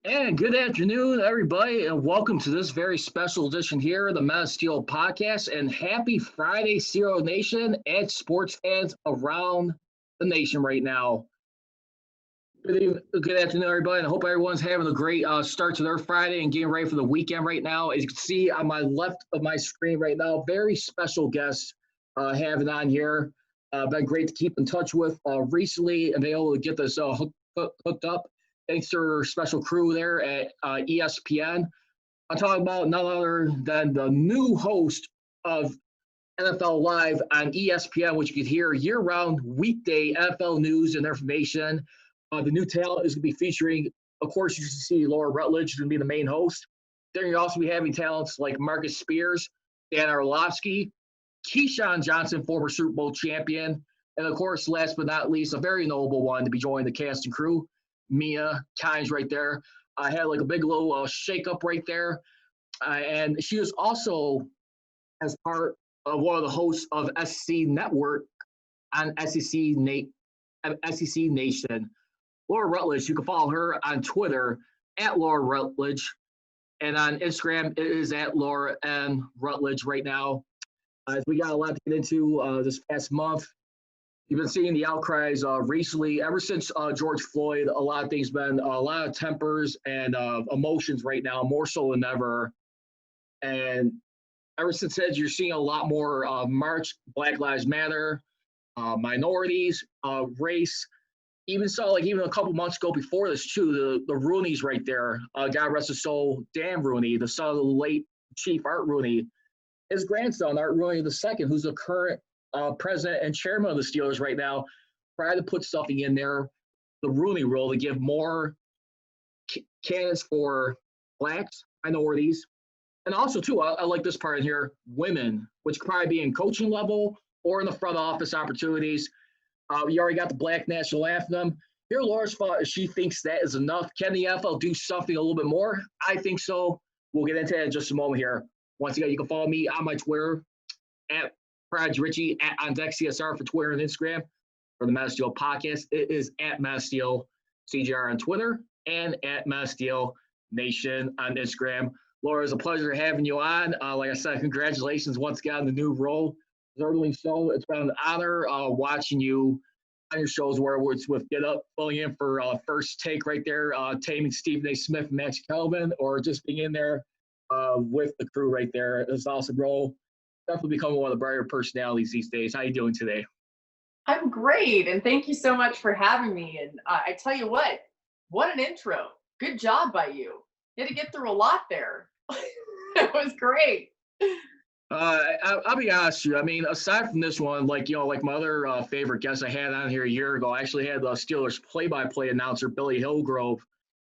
And good afternoon, everybody, and welcome to this very special edition here of the Men of Steel podcast. And happy Friday, Zero Nation and sports fans around the nation right now. Good afternoon, everybody, and I hope everyone's having a great start to their Friday and getting ready for the weekend right now. As you can see on my left of my screen right now, very special guest having on here. Been great to keep in touch with recently and be able to get this hooked up. Thanks to our special crew there at ESPN. I'm talking about none other than the new host of NFL Live on ESPN, which you can hear year-round weekday NFL news and information. The new talent is going to be featuring, of course, you can see Laura Rutledge is going to be the main host. Then you'll also be having talents like Marcus Spears, Dan Orlovsky, Keyshawn Johnson, former Super Bowl champion, and of course, last but not least, a very notable one to be joining the cast and crew, Mia Kynes right there. I had like a big little shake-up right there. And she was also as part of one of the hosts of SEC Network on SEC Nation. Laura Rutledge, you can follow her on Twitter at Laura Rutledge. And on Instagram, it is at Laura M. Rutledge right now. We got a lot to get into this past month. You've been seeing the outcries recently. Ever since George Floyd, a lot of things been a lot of tempers and emotions right now, more so than ever. And ever since then, you're seeing a lot more march, Black Lives Matter, minorities, race. Even saw like even a couple months ago before this too, the Rooneys right there. God rest his soul, Dan Rooney, the son of the late Chief Art Rooney. His grandson, Art Rooney II, who's the current president and chairman of the Steelers right now, tried to put something in there, the Rooney Rule, to give more candidates for blacks, minorities, and also, too, I like this part in here, women, which could probably be in coaching level or in the front office opportunities. You already got the Black National Anthem. Here, Laura's thought is she thinks that is enough. Can the NFL do something a little bit more? I think so. We'll get into that in just a moment here. Once again, you can follow me on my Twitter at Praj Richie on Deck CSR for Twitter and Instagram. For the Men of Steel podcast, it is at Men of Steel CGR on Twitter and at Men of Steel Nation on Instagram. Laura, it's a pleasure having you on. Like I said, congratulations once again on the new role. Certainly so. It's been an honor watching you on your shows where it's with Get Up, filling in for First Take right there, taming Stephen A. Smith and Max Kelvin, or just being in there with the crew right there. It's an awesome role. Definitely becoming one of the brighter personalities these days. How you doing today? I'm great, and thank you so much for having me. And I tell you what an intro. Good job by you. You had to get through a lot there. It was great. I'll be honest with you. I mean, aside from this one, like my other favorite guest I had on here a year ago, I actually had the Steelers play-by-play announcer Billy Hillgrove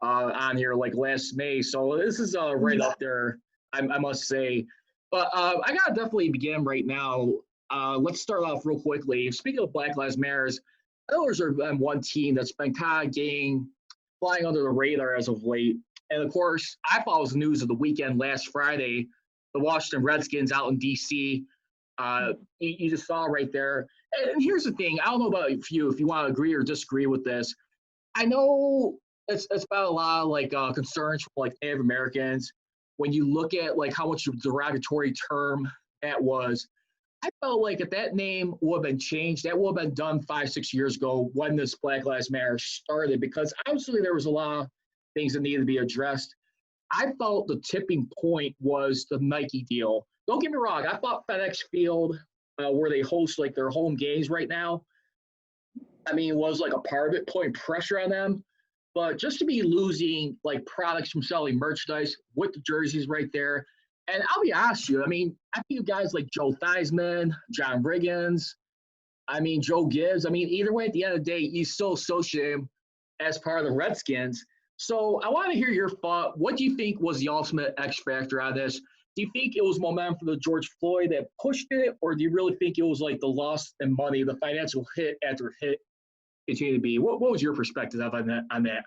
on here like last May. So this is right up there, I must say. But I gotta definitely begin right now. Let's start off real quickly. Speaking of Black Lives Matter, Steelers are one team that's been kind of flying under the radar as of late. And of course, I followed the news of the weekend last Friday. The Washington Redskins out in D.C. You just saw right there. And here's the thing. I don't know about if you want to agree or disagree with this. I know it's about a lot of like concerns for like Native Americans. When you look at like how much of a derogatory term that was, I felt like if that name would have been changed, that would have been done 5-6 years ago when this Black Lives Matter started, because obviously there was a lot of things that needed to be addressed. I felt the tipping point was the Nike deal. Don't get me wrong. I thought FedEx Field, where they host like their home games right now, I mean, was like a part of it, putting pressure on them. But just to be losing like products from selling merchandise with the jerseys right there. And I'll be honest with you, I mean, I think guys like Joe Theismann, John Riggins, I mean, Joe Gibbs, I mean, either way, at the end of the day, you still associate him as part of the Redskins. So I want to hear your thought. What do you think was the ultimate X factor on this? Do you think it was momentum for the George Floyd that pushed it, or do you really think it was like the loss in money, the financial hit after hit continue to be? What was your perspective on that?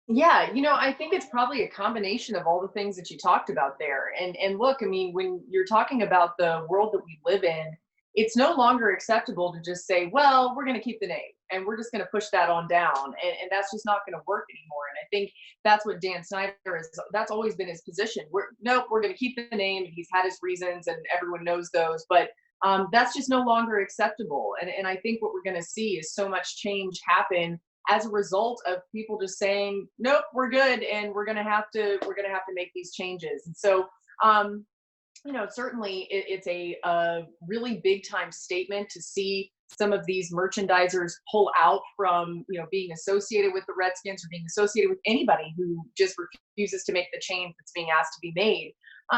Yeah, I think it's probably a combination of all the things that you talked about there. And look, I mean, when you're talking about the world that we live in, it's no longer acceptable to just say, well, we're going to keep the name and we're just going to push that on down. And that's just not going to work anymore. And I think that's what Dan Snyder is. That's always been his position. Nope, we're going to keep the name. He's had his reasons and everyone knows those. But that's just no longer acceptable. And I think what we're going to see is so much change happen as a result of people just saying, nope, we're good. And we're going to have to make these changes. And so, certainly it's a really big time statement to see some of these merchandisers pull out from, being associated with the Redskins or being associated with anybody who just refuses to make the change that's being asked to be made.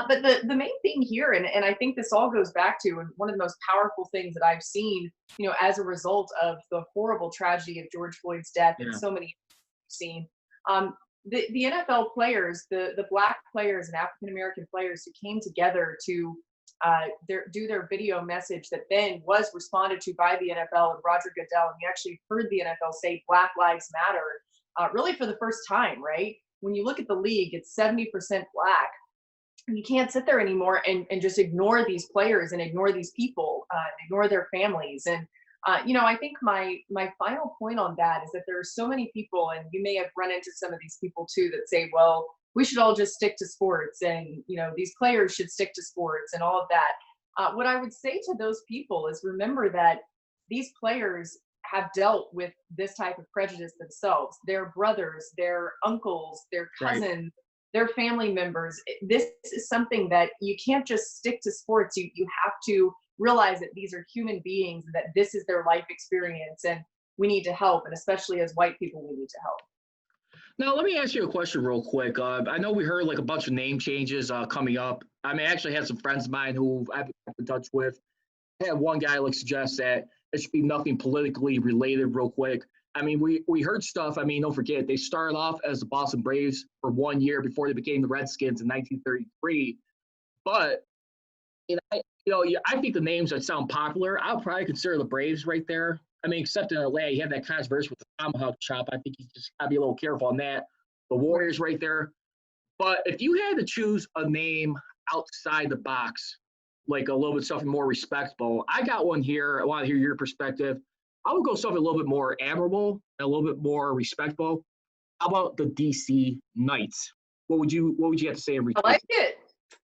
But the main thing here, and I think this all goes back to, and one of the most powerful things that I've seen, as a result of the horrible tragedy of George Floyd's death, and so many seen, the NFL players, the Black players and African American players who came together to do their video message that then was responded to by the NFL and Roger Goodell, and you actually heard the NFL say Black Lives Matter, really for the first time, right? When you look at the league, it's 70% Black. You can't sit there anymore and just ignore these players and ignore these people, ignore their families. And I think my final point on that is that there are so many people, and you may have run into some of these people too, that say, well, we should all just stick to sports, and these players should stick to sports and all of that. What I would say to those people is, remember that these players have dealt with this type of prejudice themselves. Their brothers, their uncles, their cousins, their family members. This is something that you can't just stick to sports. You have to realize that these are human beings and that this is their life experience, and we need to help. And especially as white people, we need to help. Now, let me ask you a question real quick. I know we heard like a bunch of name changes coming up. I actually had some friends of mine who I've been in touch with. I had one guy suggest that it should be nothing politically related real quick. We heard stuff. Don't forget, they started off as the Boston Braves for 1 year before they became the Redskins in 1933. But, I think the names that sound popular, I'll probably consider the Braves right there. Except in LA, you have that controversy with the tomahawk chop. I think you just got to be a little careful on that. The Warriors right there. But if you had to choose a name outside the box, like a little bit something more respectable, I got one here. I want to hear your perspective. I would go something a little bit more admirable and a little bit more respectable. How about the DC Knights? What would you have to say in return?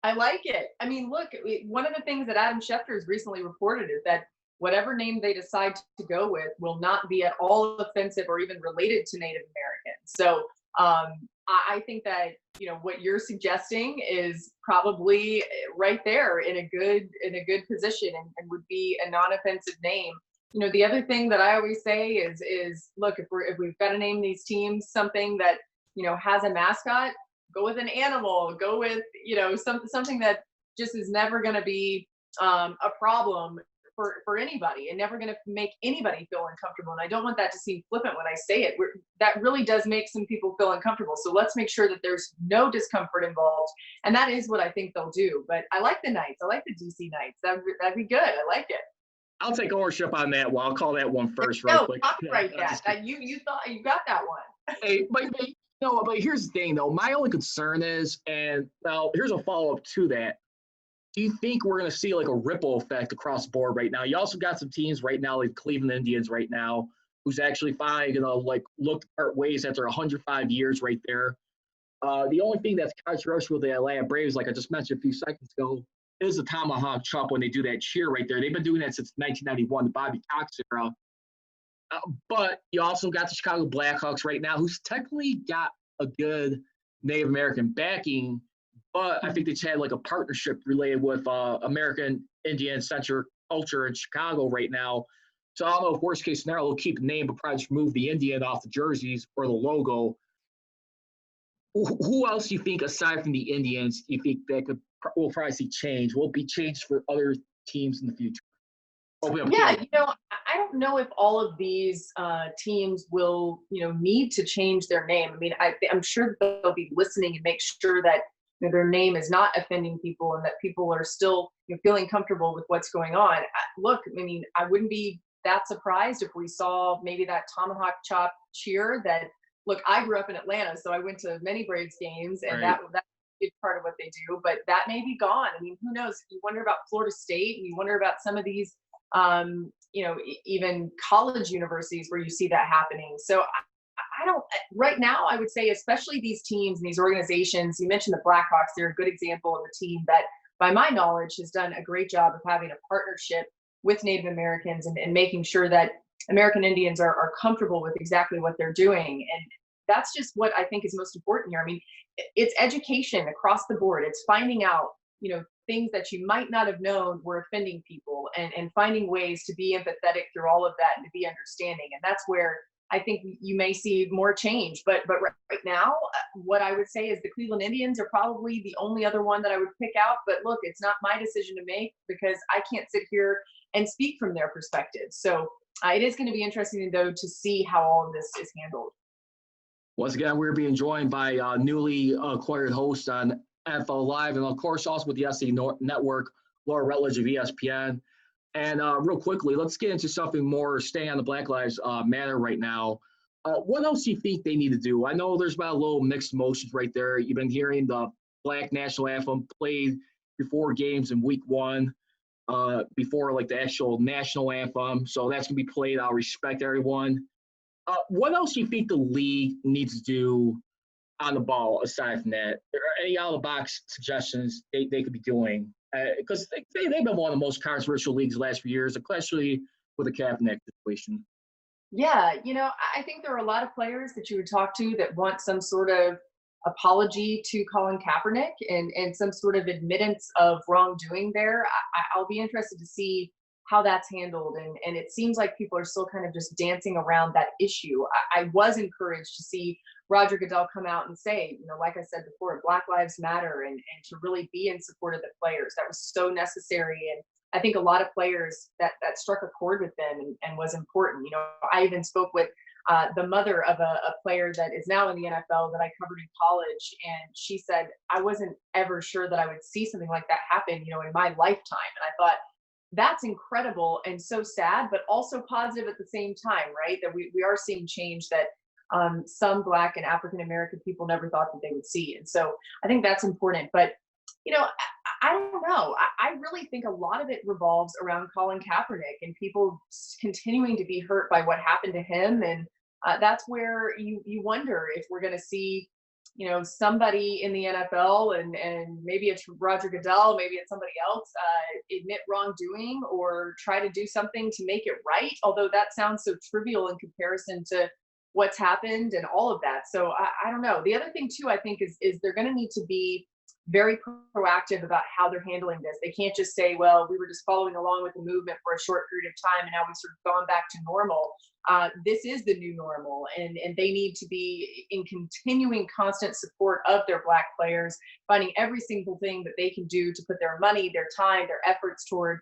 I like it. Look, one of the things that Adam Schefter has recently reported is that whatever name they decide to go with will not be at all offensive or even related to Native Americans. So I think that, what you're suggesting is probably right there in a good position and would be a non-offensive name. The other thing that I always say is look, if we've got to name these teams something that, has a mascot, go with an animal, go with, something that just is never going to be a problem for anybody and never going to make anybody feel uncomfortable. And I don't want that to seem flippant when I say it. That really does make some people feel uncomfortable. So let's make sure that there's no discomfort involved. And that is what I think they'll do. But I like the Knights. I like the DC Knights. That'd be good. I like it. I'll take ownership on that one. I'll call that one first, right quick. Copyright that. You thought you got that one. Hey, but here's the thing, though. My only concern is, and well, here's a follow-up to that. Do you think we're going to see like a ripple effect across the board right now? You also got some teams right now, like Cleveland Indians right now, who's actually finally going to look to part ways after 105 years right there. The only thing that's controversial with the Atlanta Braves, like I just mentioned a few seconds ago, is the tomahawk chop when they do that cheer right there. They've been doing that since 1991, the Bobby Cox era. But you also got the Chicago Blackhawks right now, who's technically got a good Native American backing, but I think they just had a partnership related with American Indian-centric culture in Chicago right now. So I don't know if worst case scenario, they'll keep the name, but probably just move the Indian off the jerseys or the logo. Who else do you think, aside from the Indians, do you think that we'll probably see change? Will it be changed for other teams in the future? Yeah, I don't know if all of these teams will, need to change their name. I'm sure that they'll be listening and make sure that their name is not offending people and that people are still feeling comfortable with what's going on. Look, I wouldn't be that surprised if we saw maybe that tomahawk chop cheer. That, look, I grew up in Atlanta, so I went to many Braves games, and that's a big part of what they do. But that may be gone. Who knows? You wonder about Florida State, and you wonder about some of these even college universities where you see that happening. So I don't, right now, I would say, especially these teams and these organizations, you mentioned the Blackhawks, they're a good example of a team that, by my knowledge, has done a great job of having a partnership with Native Americans and making sure that American Indians are comfortable with exactly what they're doing. And that's just what I think is most important here. I mean, it's education across the board. It's finding out, things that you might not have known were offending people, and finding ways to be empathetic through all of that and to be understanding. And that's where I think you may see more change. But right now, what I would say is the Cleveland Indians are probably the only other one that I would pick out. But look, it's not my decision to make because I can't sit here and speak from their perspective. So it is going to be interesting, though, to see how all of this is handled. Once again, we're being joined by newly acquired host on NFL Live, and of course also with the SC Network, Laura Rutledge of ESPN. And real quickly, let's get into something more, staying on the Black Lives Matter right now. What else do you think they need to do? I know there's about a little mixed emotions right there. You've been hearing the Black National Anthem played before games in week one, before like the actual national anthem. So that's going to be played. I'll respect everyone. What else do you think the league needs to do on the ball aside from that? Are there any out-of-the-box suggestions they could be doing? Because they've been one of the most controversial leagues the last few years, especially with the Kaepernick situation. Yeah, I think there are a lot of players that you would talk to that want some sort of apology to Colin Kaepernick and some sort of admittance of wrongdoing there. I'll be interested to see how that's handled. And it seems like people are still kind of just dancing around that issue. I was encouraged to see Roger Goodell come out and say, like I said before, Black Lives Matter, and to really be in support of the players. That was so necessary. And I think a lot of players that struck a chord with them and was important. I even spoke with the mother of a player that is now in the NFL that I covered in college. And she said, I wasn't ever sure that I would see something like that happen, in my lifetime. And I thought, that's incredible and so sad, but also positive at the same time, right? That we are seeing change that some Black and African American people never thought that they would see. And so I think that's important. But, I don't know. I really think a lot of it revolves around Colin Kaepernick and people continuing to be hurt by what happened to him. And that's where you wonder if we're going to see somebody in the NFL and maybe it's Roger Goodell, maybe it's somebody else, admit wrongdoing or try to do something to make it right. Although that sounds so trivial in comparison to what's happened and all of that. So I don't know. The other thing too, I think is they're going to need to be very proactive about how they're handling this. They can't just say, well, we were just following along with the movement for a short period of time and now we've sort of gone back to normal. This is the new normal, and they need to be in continuing constant support of their Black players, finding every single thing that they can do to put their money, their time, their efforts toward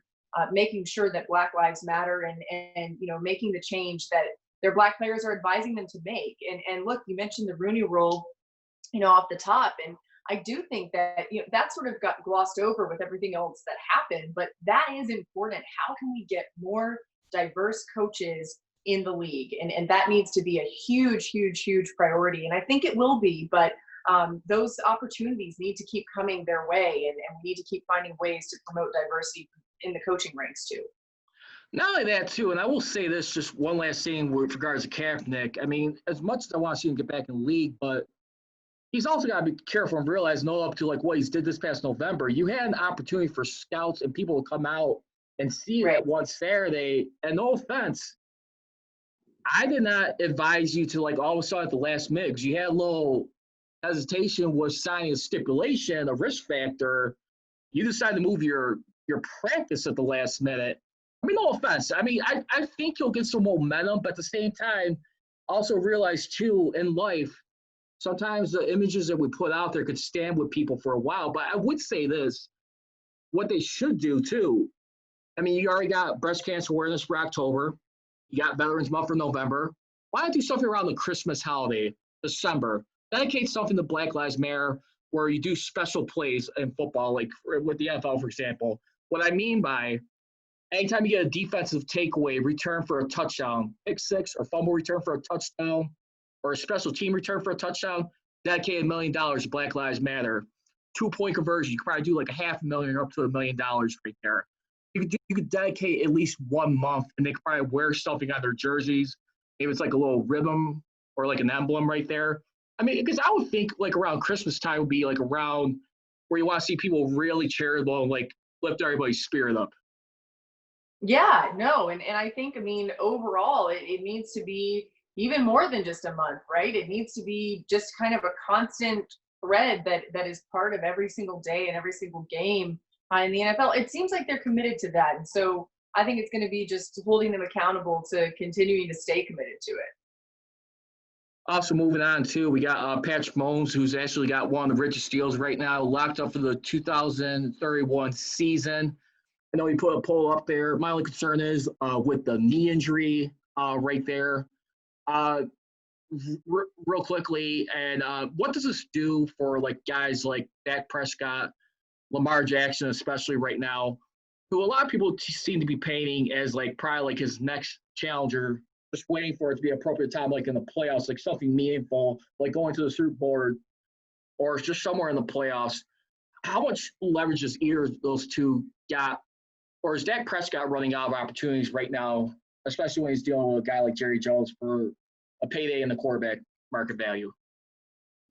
making sure that Black Lives Matter and making the change that their Black players are advising them to make. And look, you mentioned the Rooney Rule, off the top, and I do think that that sort of got glossed over with everything else that happened, but that is important. How can we get more diverse coaches in the league? And that needs to be a huge, huge, huge priority. And I think it will be, but those opportunities need to keep coming their way, and we need to keep finding ways to promote diversity in the coaching ranks too. Not only that, too, and I will say this, just one last thing with regards to Kaepernick. I mean, as much as I want to see him get back in the league, but he's also got to be careful and realize, up to like what he's did this past November, you had an opportunity for scouts and people to come out and see it one Saturday. And no offense, I did not advise you to like all of a sudden at the last minute, because you had a little hesitation with signing a stipulation, a risk factor. You decided to move your practice at the last minute. I mean, no offense. I mean, I think you'll get some momentum, but at the same time, also realize too in life, sometimes the images that we put out there could stand with people for a while. But I would say this, what they should do too. I mean, you already got breast cancer awareness for October. You got Veterans Month for November. Why not do something around the Christmas holiday, December? Dedicate something to Black Lives Matter, where you do special plays in football, like with the NFL, for example. What I mean by anytime you get a defensive takeaway, return for a touchdown, pick six or fumble return for a touchdown, or a special team return for a touchdown, dedicate $1 million to Black Lives Matter. 2-point conversion, you could probably do like $500,000 up to $1 million right there. you could dedicate at least 1 month, and they could probably wear something on their jerseys. Maybe it's like a little ribbon or like an emblem right there. I mean, because I would think like around Christmas time would be like around where you want to see people really charitable and like lift everybody's spirit up. Yeah, no, and I think, I mean, overall, it needs to be even more than just a month, right? It needs to be just kind of a constant thread that is part of every single day and every single game in the NFL. It seems like they're committed to that, and so I think it's going to be just holding them accountable to continuing to stay committed to it. Also, moving on too, we got Patrick Mahomes, who's actually got one of the richest deals right now, locked up for the 2031 season. I know he put a poll up there. My only concern is with the knee injury right there. Uh, Real quickly, and what does this do for like guys like Dak Prescott, Lamar Jackson, especially right now, who a lot of people seem to be painting as like probably like his next challenger, just waiting for it to be appropriate time, like in the playoffs, like something meaningful, like going to the Super Bowl or just somewhere in the playoffs. How much leverage does either of those two got, or is Dak Prescott running out of opportunities right now, especially when he's dealing with a guy like Jerry Jones for a payday in the quarterback market value?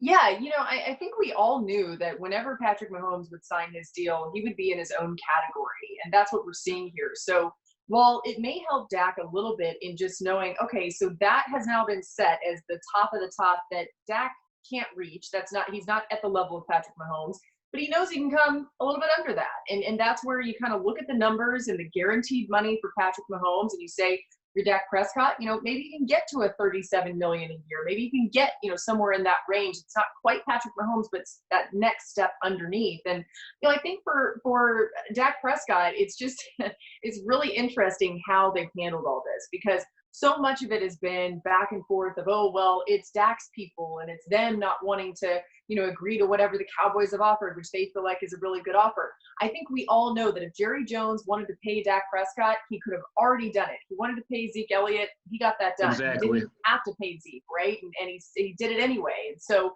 Yeah, I think we all knew that whenever Patrick Mahomes would sign his deal, he would be in his own category. And that's what we're seeing here. So while it may help Dak a little bit in just knowing, okay, so that has now been set as the top of the top that Dak can't reach. He's not at the level of Patrick Mahomes, but he knows he can come a little bit under that. And that's where you kind of look at the numbers and the guaranteed money for Patrick Mahomes and you say, your Dak Prescott, maybe you can get to a 37 million a year. Maybe you can get, somewhere in that range. It's not quite Patrick Mahomes, but it's that next step underneath. And I think for Dak Prescott, it's just it's really interesting how they've handled all this because so much of it has been back and forth of, oh, well, it's Dak's people and it's them not wanting to, agree to whatever the Cowboys have offered, which they feel like is a really good offer. I think we all know that if Jerry Jones wanted to pay Dak Prescott, he could have already done it. He wanted to pay Zeke Elliott. He got that done. Exactly. He didn't have to pay Zeke, right? And he did it anyway. And so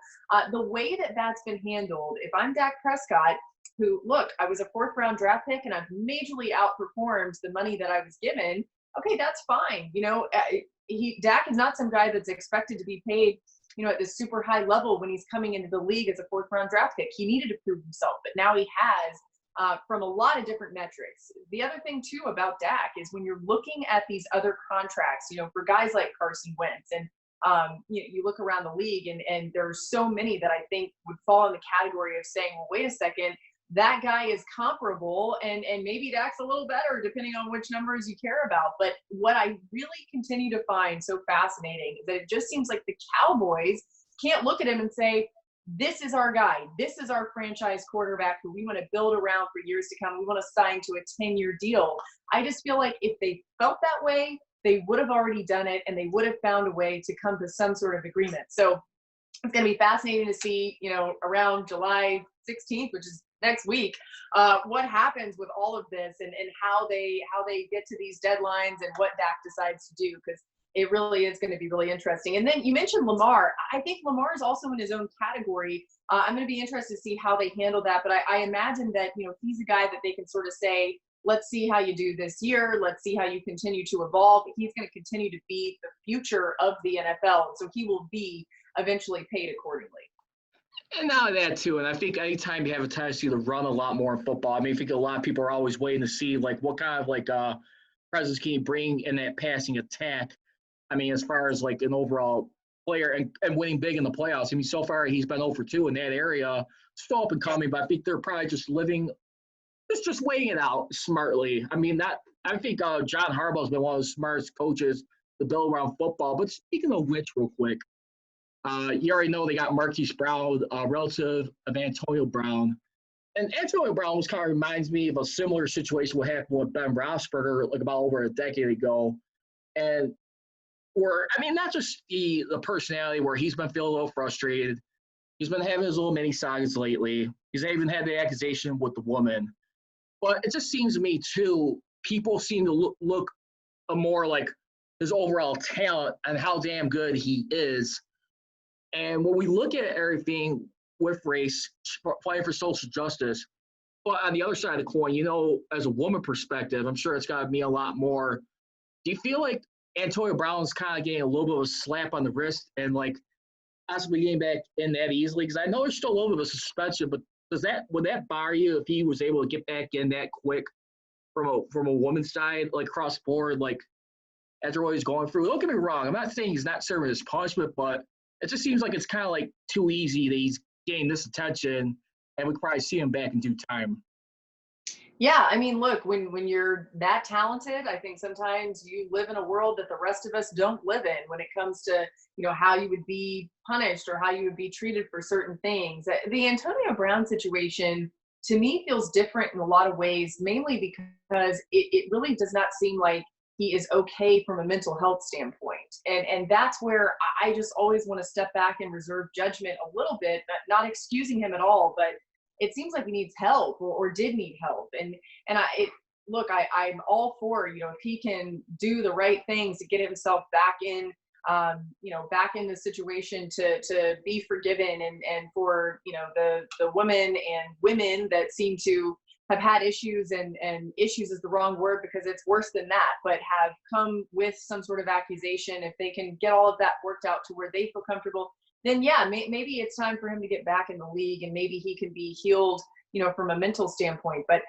the way that that's been handled, if I'm Dak Prescott, who, look, I was a 4th-round draft pick and I've majorly outperformed the money that I was given, okay, that's fine. Dak is not some guy that's expected to be paid, at this super high level when he's coming into the league as a 4th-round draft pick. He needed to prove himself, but now he has from a lot of different metrics. The other thing too about Dak is when you're looking at these other contracts, for guys like Carson Wentz and you look around the league and there's so many that I think would fall in the category of saying, well, wait a second, that guy is comparable and maybe Dak's a little better depending on which numbers you care about. But what I really continue to find so fascinating is that it just seems like the Cowboys can't look at him and say, this is our guy. This is our franchise quarterback who we want to build around for years to come. We want to sign to a 10-year deal. I just feel like if they felt that way, they would have already done it and they would have found a way to come to some sort of agreement. So it's going to be fascinating to see, around July 16th, which is next week, what happens with all of this and how they get to these deadlines and what Dak decides to do, because it really is going to be really interesting. And then you mentioned Lamar. I think Lamar is also in his own category. I'm going to be interested to see how they handle that. But I imagine that, he's a guy that they can sort of say, let's see how you do this year. Let's see how you continue to evolve. He's going to continue to be the future of the NFL. So he will be eventually paid accordingly. And now that too, and I think anytime you have a tendency to run a lot more in football, I mean, I think a lot of people are always waiting to see like what kind of like presence can you bring in that passing attack. I mean, as far as like an overall player and winning big in the playoffs. I mean, so far he's been 0 for 2 in that area. Still up and coming, but I think they're probably just weighing it out smartly. I mean, I think John Harbaugh's been one of the smartest coaches to build around football. But speaking of which, real quick. You already know they got Marquise Brown, relative of Antonio Brown. And Antonio Brown was kind of reminds me of a similar situation what happened with Ben Roethlisberger like about over a decade ago. And not just the personality where he's been feeling a little frustrated. He's been having his little mini sagas lately. He's even had the accusation with the woman. But it just seems to me, too, people seem to look more like his overall talent and how damn good he is. And when we look at everything with race, fighting for social justice, Well, on the other side of the coin, as a woman perspective, I'm sure it's got to be a lot more. Do you feel like Antonio Brown's kind of getting a little bit of a slap on the wrist and like possibly getting back in that easily? Because I know there's still a little bit of a suspension, but would that bar you if he was able to get back in that quick from a woman's side, like cross board, like after what he's going through? Don't get me wrong, I'm not saying he's not serving his punishment, but it just seems like it's kind of like too easy that he's getting this attention, and we could probably see him back in due time. Yeah, I mean, look, when you're that talented, I think sometimes you live in a world that the rest of us don't live in when it comes to, how you would be punished or how you would be treated for certain things. The Antonio Brown situation to me feels different in a lot of ways, mainly because it really does not seem like he is okay from a mental health standpoint. And that's where I just always want to step back and reserve judgment a little bit, not excusing him at all, but it seems like he needs help or did need help. Look, I'm all for, if he can do the right things to get himself back in, back in the situation to be forgiven and for, the woman and women that seem to have had issues and issues is the wrong word because it's worse than that, but have come with some sort of accusation. If they can get all of that worked out to where they feel comfortable, then yeah, maybe it's time for him to get back in the league and maybe he can be healed, from a mental standpoint. But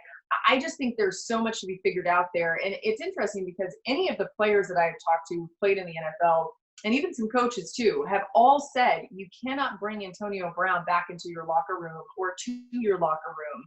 I just think there's so much to be figured out there. And it's interesting because any of the players that I've talked to who played in the NFL, and even some coaches too, have all said you cannot bring Antonio Brown back into your locker room or to your locker room.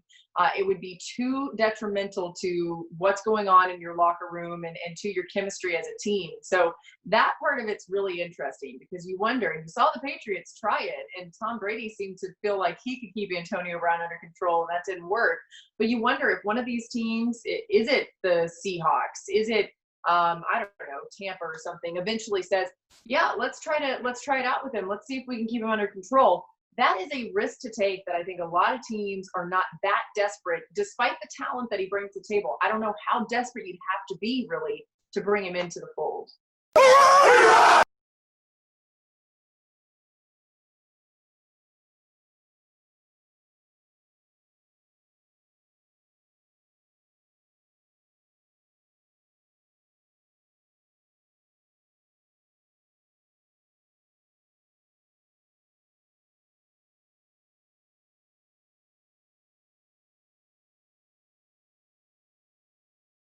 It would be too detrimental to what's going on in your locker room and to your chemistry as a team. So that part of it's really interesting because you wonder, and you saw the Patriots try it, and Tom Brady seemed to feel like he could keep Antonio Brown under control, and that didn't work. But you wonder if one of these teams, is it the Seahawks? Is it I don't know, Tampa or something, eventually says, yeah, let's try it out with him. Let's see if we can keep him under control. That is a risk to take that I think a lot of teams are not that desperate, despite the talent that he brings to the table. I don't know how desperate you'd have to be really to bring him into the fold.